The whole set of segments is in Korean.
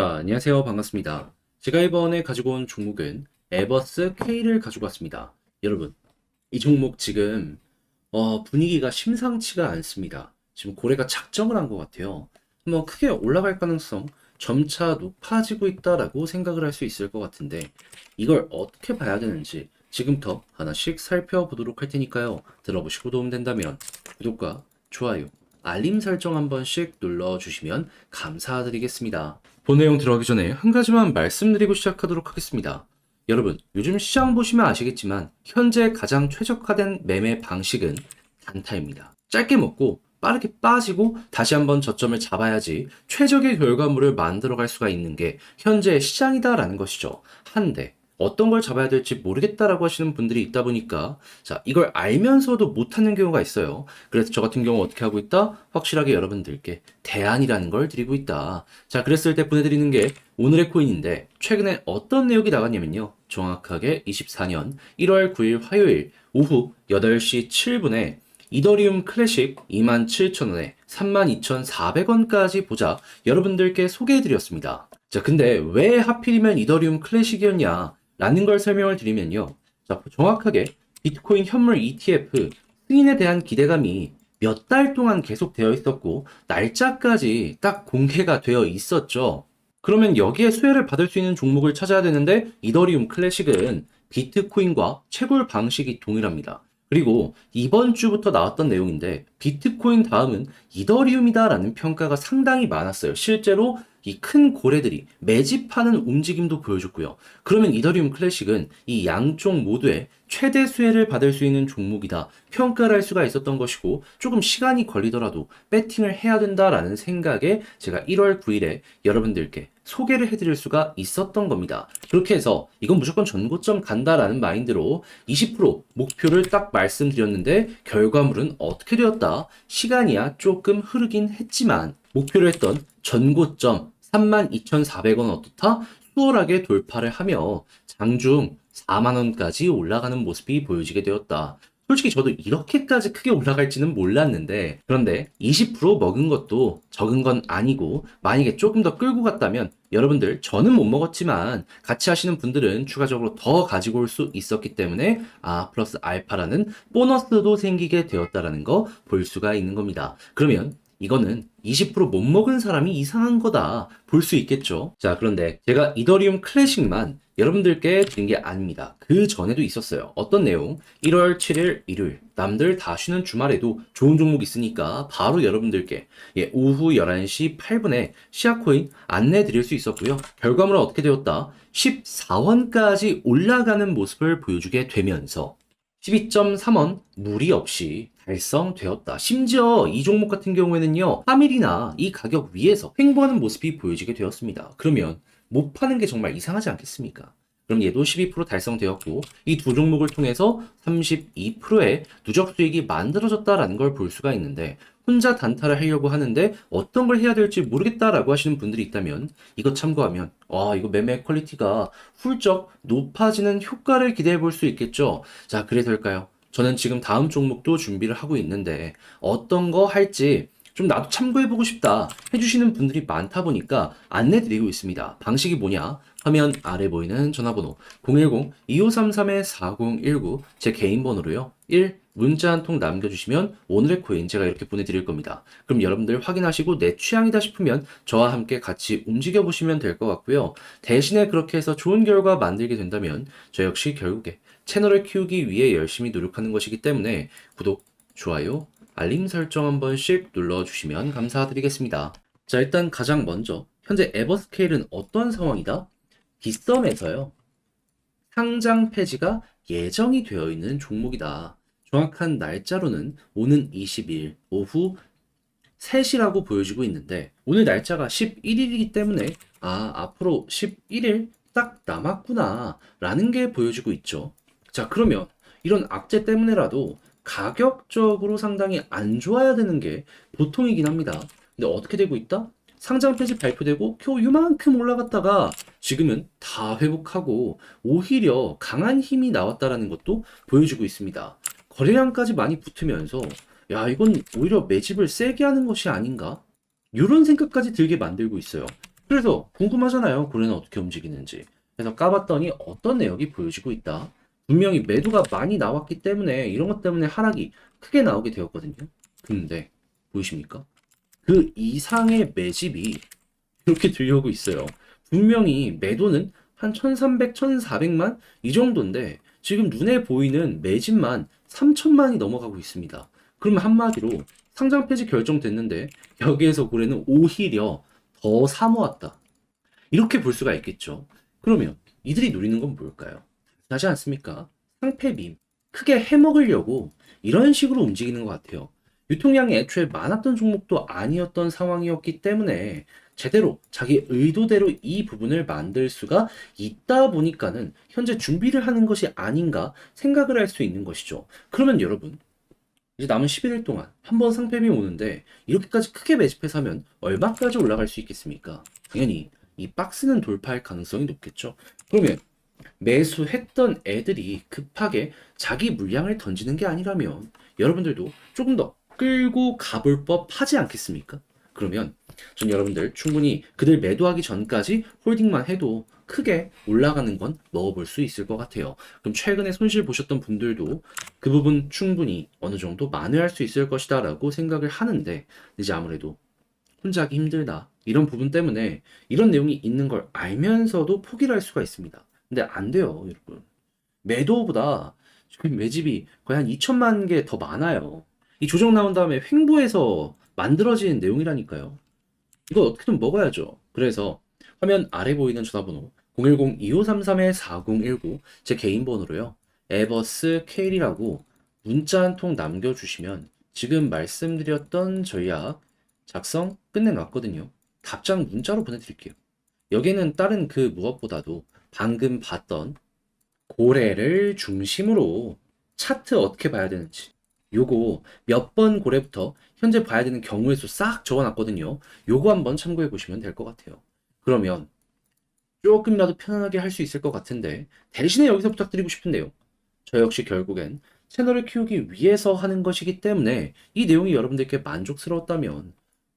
자, 안녕하세요. 반갑습니다. 제가 이번에 가지고 온 종목은 에버스 K를 가지고 왔습니다. 여러분, 이 종목 지금 분위기가 심상치가 않습니다. 지금 고래가 작정을 한 것 같아요. 한번 크게 올라갈 가능성 점차 높아지고 있다라고 생각을 할 수 있을 것 같은데 이걸 어떻게 봐야 되는지 지금부터 하나씩 살펴보도록 할 테니까요. 들어보시고 도움된다면 구독과 좋아요, 알림 설정 한 번씩 눌러주시면 감사드리겠습니다. 본 내용 들어가기 전에 한 가지만 말씀드리고 시작하도록 하겠습니다. 여러분, 요즘 시장 보시면 아시겠지만 현재 가장 최적화된 매매 방식은 단타입니다. 짧게 먹고 빠르게 빠지고 다시 한번 저점을 잡아야지 최적의 결과물을 만들어갈 수가 있는 게 현재 시장이다라는 것이죠. 한데 어떤 걸 잡아야 될지 모르겠다라고 하시는 분들이 있다 보니까 자, 이걸 알면서도 못하는 경우가 있어요. 그래서 저 같은 경우 어떻게 하고 있다? 확실하게 여러분들께 대안이라는 걸 드리고 있다. 자, 그랬을 때 보내드리는 게 오늘의 코인인데 최근에 어떤 내용이 나갔냐면요. 정확하게 24년 1월 9일 화요일 오후 8시 7분에 이더리움 클래식 27,000원에 32,400원까지 보자 여러분들께 소개해드렸습니다. 자, 근데 왜 하필이면 이더리움 클래식이었냐? 라는 걸 설명을 드리면요. 자, 정확하게 비트코인 현물 ETF 승인에 대한 기대감이 몇 달 동안 계속 되어 있었고, 날짜까지 딱 공개가 되어 있었죠. 그러면 여기에 수혜를 받을 수 있는 종목을 찾아야 되는데, 이더리움 클래식은 비트코인과 채굴 방식이 동일합니다. 그리고 이번 주부터 나왔던 내용인데, 비트코인 다음은 이더리움이다라는 평가가 상당히 많았어요. 실제로 이 큰 고래들이 매집하는 움직임도 보여줬고요. 그러면 이더리움 클래식은 이 양쪽 모두에 최대 수혜를 받을 수 있는 종목이다 평가를 할 수가 있었던 것이고 조금 시간이 걸리더라도 배팅을 해야 된다라는 생각에 제가 1월 9일에 여러분들께 소개를 해드릴 수가 있었던 겁니다. 그렇게 해서 이건 무조건 전고점 간다라는 마인드로 20% 목표를 딱 말씀드렸는데 결과물은 어떻게 되었다? 시간이야 조금 흐르긴 했지만 목표를 했던 전고점 32,400원 어떻다? 수월하게 돌파를 하며 장중 4만원까지 올라가는 모습이 보여지게 되었다. 솔직히 저도 이렇게까지 크게 올라갈지는 몰랐는데 그런데 20% 먹은 것도 적은 건 아니고 만약에 조금 더 끌고 갔다면 여러분들 저는 못 먹었지만 같이 하시는 분들은 추가적으로 더 가지고 올 수 있었기 때문에 플러스 알파라는 보너스도 생기게 되었다라는 거 볼 수가 있는 겁니다. 그러면 이거는 20%못 먹은 사람이 이상한 거다 볼 수 있겠죠. 자, 그런데 제가 이더리움 클래식만 여러분들께 드린 게 아닙니다. 그 전에도 있었어요. 어떤 내용? 1월 7일 일요일 남들 다 쉬는 주말에도 좋은 종목 있으니까 바로 여러분들께 오후 11시 8분에 시아코인 안내 드릴 수 있었고요. 결과물은 어떻게 되었다? 14원까지 올라가는 모습을 보여주게 되면서 12.3원 무리 없이 달성되었다. 심지어 이 종목 같은 경우에는요, 3일이나 이 가격 위에서 횡보하는 모습이 보여지게 되었습니다. 그러면 못 파는 게 정말 이상하지 않겠습니까? 그럼 얘도 12% 달성되었고 이 두 종목을 통해서 32%의 누적 수익이 만들어졌다라는 걸 볼 수가 있는데 혼자 단타를 하려고 하는데 어떤 걸 해야 될지 모르겠다라고 하시는 분들이 있다면 이거 참고하면 이거 매매 퀄리티가 훌쩍 높아지는 효과를 기대해 볼 수 있겠죠. 자, 그래서일까요? 저는 지금 다음 종목도 준비를 하고 있는데 어떤 거 할지 좀 나도 참고해보고 싶다 해주시는 분들이 많다 보니까 안내드리고 있습니다. 방식이 뭐냐? 화면 아래 보이는 전화번호 010-2533-4019 제 개인 번호로요. 1. 문자 한 통 남겨주시면 오늘의 코인 제가 이렇게 보내드릴 겁니다. 그럼 여러분들 확인하시고 내 취향이다 싶으면 저와 함께 같이 움직여보시면 될 것 같고요. 대신에 그렇게 해서 좋은 결과 만들게 된다면 저 역시 결국에 채널을 키우기 위해 열심히 노력하는 것이기 때문에 구독, 좋아요, 알림 설정 한 번씩 눌러주시면 감사드리겠습니다. 자, 일단 가장 먼저 현재 에버스케일은 어떤 상황이다? 빗썸에서요. 상장 폐지가 예정이 되어 있는 종목이다. 정확한 날짜로는 오는 20일 오후 3시라고 보여지고 있는데 오늘 날짜가 11일이기 때문에 앞으로 11일 딱 남았구나 라는 게 보여지고 있죠. 자, 그러면 이런 악재 때문에라도 가격적으로 상당히 안 좋아야 되는 게 보통이긴 합니다. 근데 어떻게 되고 있다? 상장 폐지 발표되고 표 요만큼 올라갔다가 지금은 다 회복하고 오히려 강한 힘이 나왔다라는 것도 보여주고 있습니다. 거래량까지 많이 붙으면서 야, 이건 오히려 매집을 세게 하는 것이 아닌가? 이런 생각까지 들게 만들고 있어요. 그래서 궁금하잖아요. 고래는 어떻게 움직이는지. 그래서 까봤더니 어떤 내역이 보여지고 있다. 분명히 매도가 많이 나왔기 때문에 이런 것 때문에 하락이 크게 나오게 되었거든요. 근데 보이십니까? 그 이상의 매집이 이렇게 들려오고 있어요. 분명히 매도는 한 1300, 1400만 이 정도인데 지금 눈에 보이는 매집만 3000만이 넘어가고 있습니다. 그러면 한마디로 상장 폐지 결정됐는데 여기에서 고래는 오히려 더 사모았다. 이렇게 볼 수가 있겠죠. 그러면 이들이 노리는 건 뭘까요? 하지 않습니까? 상패빔. 크게 해먹으려고 이런 식으로 움직이는 것 같아요. 유통량이 애초에 많았던 종목도 아니었던 상황이었기 때문에 제대로 자기 의도대로 이 부분을 만들 수가 있다 보니까는 현재 준비를 하는 것이 아닌가 생각을 할 수 있는 것이죠. 그러면 여러분, 이제 남은 11일 동안 한 번 상패빔 오는데 이렇게까지 크게 매집해서 하면 얼마까지 올라갈 수 있겠습니까? 당연히 이 박스는 돌파할 가능성이 높겠죠. 그러면 매수했던 애들이 급하게 자기 물량을 던지는 게 아니라면 여러분들도 조금 더 끌고 가볼 법 하지 않겠습니까? 그러면 전 여러분들 충분히 그들 매도하기 전까지 홀딩만 해도 크게 올라가는 건 먹어볼 수 있을 것 같아요. 그럼 최근에 손실 보셨던 분들도 그 부분 충분히 어느 정도 만회할 수 있을 것이다 라고 생각을 하는데 이제 아무래도 혼자 하기 힘들다. 이런 부분 때문에 이런 내용이 있는 걸 알면서도 포기를 할 수가 있습니다. 근데 안 돼요, 여러분. 매도보다 지금 매집이 거의 한 2천만 개 더 많아요. 이 조정 나온 다음에 횡보해서 만들어진 내용이라니까요. 이거 어떻게든 먹어야죠. 그래서 화면 아래 보이는 전화번호 010-2533-4019 제 개인 번호로요. 에버스 케일이라고 문자 한 통 남겨주시면 지금 말씀드렸던 전략 작성 끝내놨거든요. 답장 문자로 보내드릴게요. 여기에는 다른 그 무엇보다도 방금 봤던 고래를 중심으로 차트 어떻게 봐야 되는지 요거 몇 번 고래부터 현재 봐야 되는 경우의 수 싹 적어놨거든요. 요거 한번 참고해 보시면 될 것 같아요. 그러면 조금이라도 편안하게 할 수 있을 것 같은데 대신에 여기서 부탁드리고 싶은 내용 저 역시 결국엔 채널을 키우기 위해서 하는 것이기 때문에 이 내용이 여러분들께 만족스러웠다면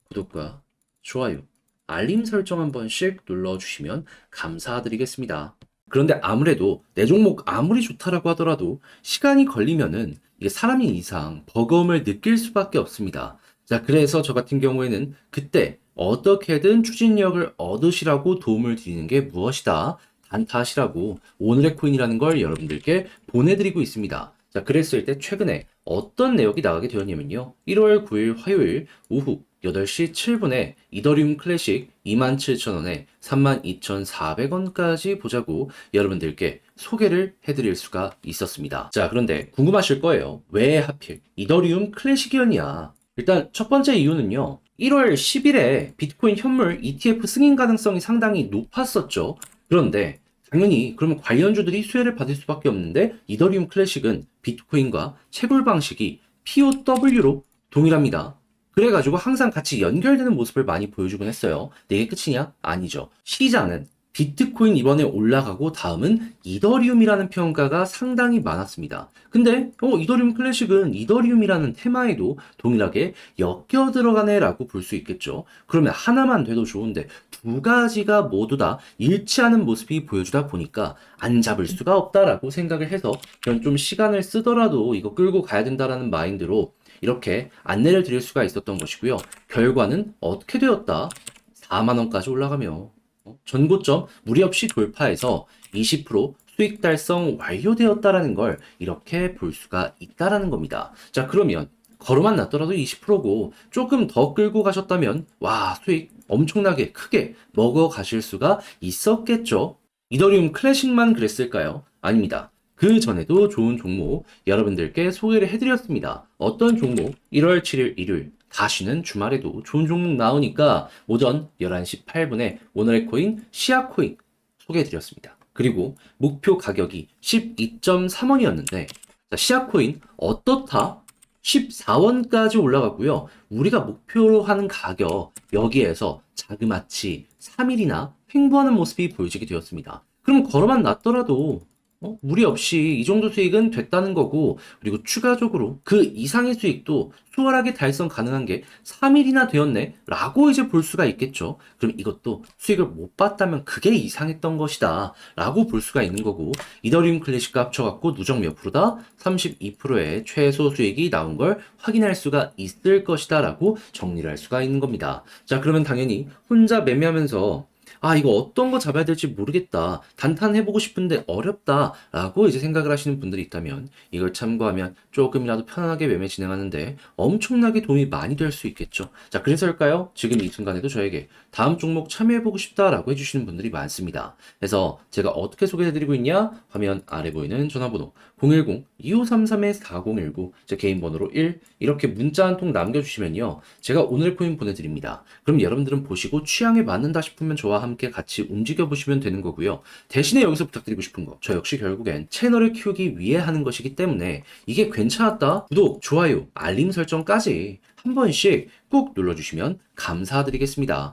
구독과 좋아요, 알림 설정 한 번씩 눌러주시면 감사드리겠습니다. 그런데 아무래도 내 종목 아무리 좋다라고 하더라도 시간이 걸리면은 이게 사람인 이상 버거움을 느낄 수밖에 없습니다. 자, 그래서 저 같은 경우에는 그때 어떻게든 추진력을 얻으시라고 도움을 드리는 게 무엇이다. 단타하시라고 오늘의 코인이라는 걸 여러분들께 보내드리고 있습니다. 자, 그랬을 때 최근에 어떤 내역이 나가게 되었냐면요. 1월 9일 화요일 오후 8시 7분에 이더리움 클래식 27,000원에 32,400원까지 보자고 여러분들께 소개를 해드릴 수가 있었습니다. 자, 그런데 궁금하실 거예요. 왜 하필 이더리움 클래식이었냐? 일단 첫 번째 이유는요. 1월 10일에 비트코인 현물 ETF 승인 가능성이 상당히 높았었죠. 그런데 당연히 그러면 관련주들이 수혜를 받을 수밖에 없는데 이더리움 클래식은 비트코인과 채굴 방식이 POW로 동일합니다. 그래가지고 항상 같이 연결되는 모습을 많이 보여주곤 했어요. 근데 이게 끝이냐? 아니죠. 시장은 비트코인 이번에 올라가고 다음은 이더리움이라는 평가가 상당히 많았습니다. 근데 이더리움 클래식은 이더리움이라는 테마에도 동일하게 엮여 들어가네 라고 볼 수 있겠죠. 그러면 하나만 돼도 좋은데 두 가지가 모두 다 일치하는 모습이 보여주다 보니까 안 잡을 수가 없다라고 생각을 해서 그럼 좀 시간을 쓰더라도 이거 끌고 가야 된다라는 마인드로 이렇게 안내를 드릴 수가 있었던 것이고요. 결과는 어떻게 되었다? 4만원까지 올라가며 전고점 무리 없이 돌파해서 20% 수익 달성 완료되었다라는 걸 이렇게 볼 수가 있다라는 겁니다. 자, 그러면 걸어만 놨더라도 20%고 조금 더 끌고 가셨다면 와, 수익 엄청나게 크게 먹어 가실 수가 있었겠죠. 이더리움 클래식만 그랬을까요? 아닙니다. 그 전에도 좋은 종목 여러분들께 소개를 해드렸습니다. 어떤 종목? 1월 7일 일요일 다시는 주말에도 좋은 종목 나오니까 오전 11시 8분에 오늘의 코인 시아코인 소개해드렸습니다. 그리고 목표 가격이 12.3원이었는데 시아코인 어떻다? 14원까지 올라갔고요. 우리가 목표로 하는 가격 여기에서 자그마치 3일이나 횡보하는 모습이 보여지게 되었습니다. 그럼 걸어만 놨더라도 무리 없이 이 정도 수익은 됐다는 거고, 그리고 추가적으로 그 이상의 수익도 수월하게 달성 가능한 게 3일이나 되었네? 라고 이제 볼 수가 있겠죠. 그럼 이것도 수익을 못 봤다면 그게 이상했던 것이다. 라고 볼 수가 있는 거고, 이더리움 클래식과 합쳐갖고 누적 몇 프로다? 32%의 최소 수익이 나온 걸 확인할 수가 있을 것이다. 라고 정리를 할 수가 있는 겁니다. 자, 그러면 당연히 혼자 매매하면서 이거 어떤 거 잡아야 될지 모르겠다. 단탄 해보고 싶은데 어렵다. 라고 이제 생각을 하시는 분들이 있다면 이걸 참고하면 조금이라도 편안하게 매매 진행하는데 엄청나게 도움이 많이 될 수 있겠죠. 자, 그래서일까요? 지금 이 순간에도 저에게 다음 종목 참여해보고 싶다라고 해주시는 분들이 많습니다. 그래서 제가 어떻게 소개해드리고 있냐? 화면 아래 보이는 전화번호 010-2533-4019 제 개인 번호로 1 이렇게 문자 한 통 남겨주시면요. 제가 오늘 코인 보내드립니다. 그럼 여러분들은 보시고 취향에 맞는다 싶으면 저와 함께 같이 움직여 보시면 되는 거고요. 대신에 여기서 부탁드리고 싶은 거, 저 역시 결국엔 채널을 키우기 위해 하는 것이기 때문에 이게 괜찮았다, 구독, 좋아요, 알림 설정까지 한 번씩 꾹 눌러주시면 감사드리겠습니다.